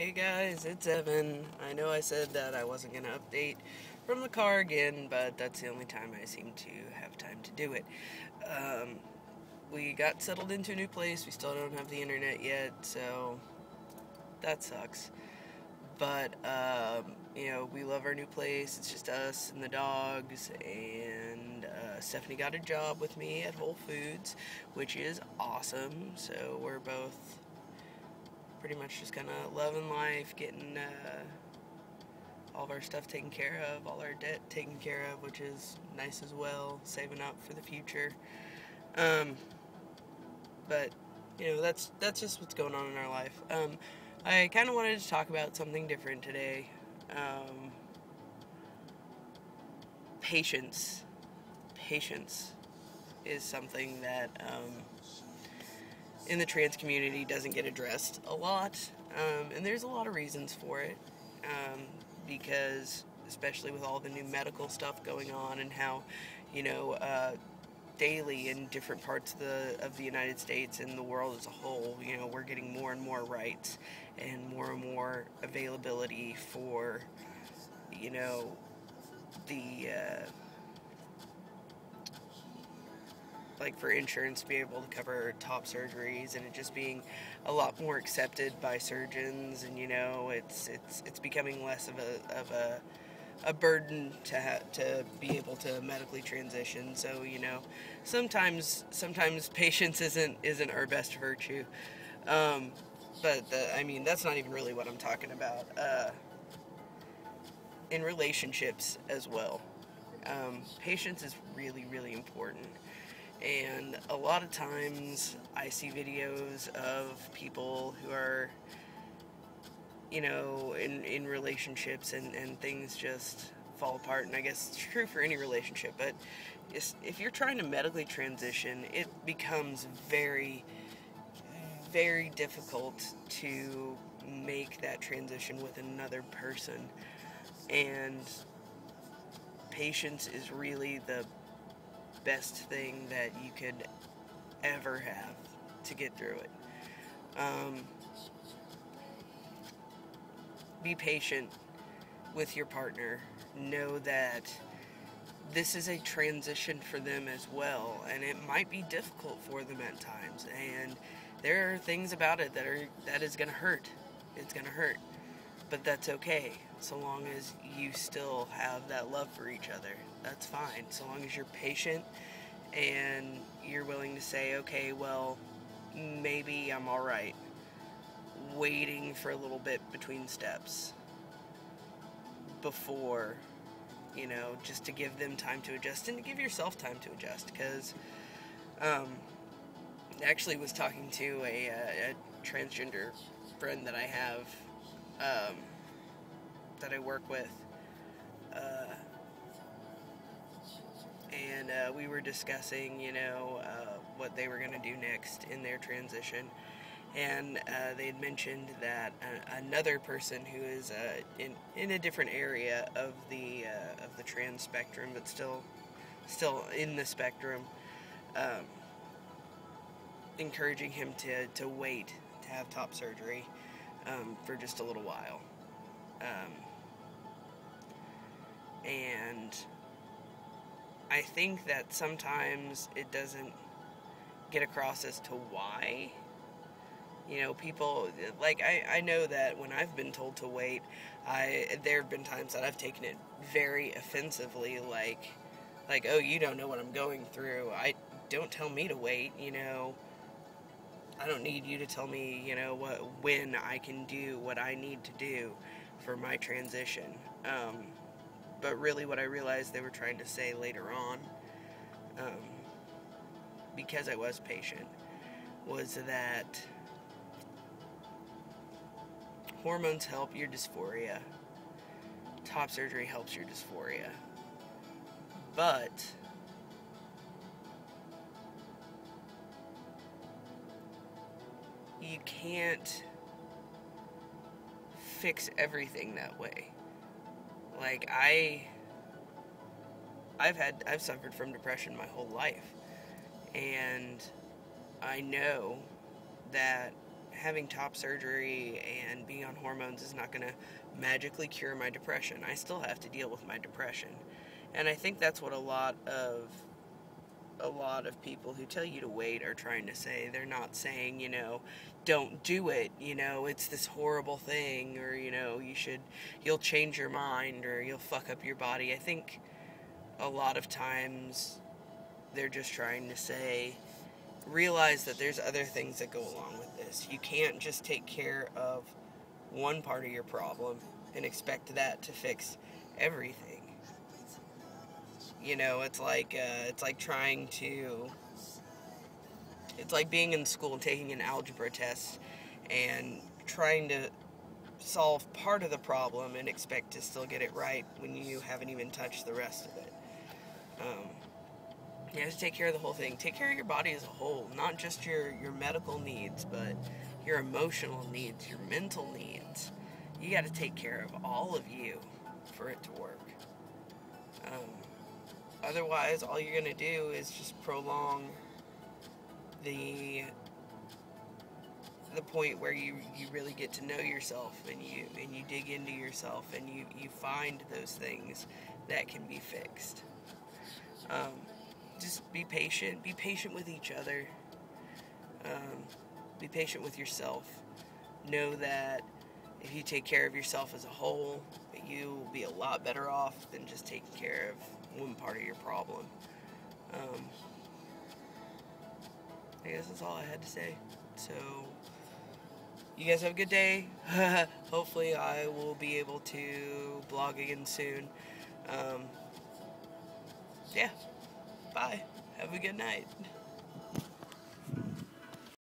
Hey guys, it's Evan. I know I said that I wasn't going to update from the car again, but that's the only time I seem to have time to do it. Um, we got settled into a new place. We still don't have the internet yet, so that sucks. But, we love our new place. It's just us and the dogs, and Stephanie got a job with me at Whole Foods, which is awesome. So we're both pretty much just kind of loving life, getting all of our stuff taken care of, all our debt taken care of, which is nice as well, saving up for the future. Um, but that's just what's going on in our life. I kind of wanted to talk about something different today. Patience. Patience is something that in the trans community doesn't get addressed a lot, and there's a lot of reasons for it, because especially with all the new medical stuff going on and how daily in different parts of the United States and the world as a whole, we're getting more and more rights and more availability for the like for insurance to be able to cover top surgeries, and it just being a lot more accepted by surgeons, and it's becoming less of a burden to be able to medically transition. So sometimes patience isn't our best virtue, but that's not even really what I'm talking about. In relationships as well, patience is really, really important. And a lot of times I see videos of people who are, in relationships, and things just fall apart. And I guess it's true for any relationship, but if you're trying to medically transition, it becomes very, very difficult to make that transition with another person. And patience is really the best thing that you could ever have to get through it. Be patient with your partner. Know that this is a transition for them as well, and it might be difficult for them at times, and there are things about it that is going to hurt. It's going to hurt, but that's okay, so long as you still have that love for each other. That's fine, so long as you're patient and you're willing to say, okay, well, maybe I'm alright, waiting for a little bit between steps before, just to give them time to adjust, and to give yourself time to adjust, because actually was talking to a transgender friend that I have, that I work with, and we were discussing, what they were going to do next in their transition, and they had mentioned that another person who is in a different area of the trans spectrum, but still in the spectrum, encouraging him to wait to have top surgery for just a little while. And I think that sometimes it doesn't get across as to why. People, like, I know that when I've been told to wait, there have been times that I've taken it very offensively, like, oh, you don't know what I'm going through. Don't tell me to wait, I don't need you to tell me, when I can do what I need to do for my transition. But really what I realized they were trying to say later on, because I was patient, was that hormones help your dysphoria. Top surgery helps your dysphoria. But you can't fix everything that way. Like, I've suffered from depression my whole life, and I know that having top surgery and being on hormones is not going to magically cure my depression. I still have to deal with my depression. And I think that's what a lot of people who tell you to wait are trying to say. They're not saying, don't do it, it's this horrible thing, or, you'll change your mind, or you'll fuck up your body. I think a lot of times they're just trying to say, realize that there's other things that go along with this. You can't just take care of one part of your problem and expect that to fix everything. It's like being in school and taking an algebra test and trying to solve part of the problem and expect to still get it right when you haven't even touched the rest of it. You have to take care of the whole thing. Take care of your body as a whole, not just your medical needs, but your emotional needs, your mental needs. You got to take care of all of you for it to work. Otherwise, all you're going to do is just prolong the point where you really get to know yourself, and you dig into yourself, and you find those things that can be fixed. Just be patient with each other, be patient with yourself. Know that if you take care of yourself as a whole, you will be a lot better off than just taking care of one part of your problem. I guess that's all I had to say. So, you guys have a good day. Hopefully I will be able to blog again soon. Yeah. Bye. Have a good night.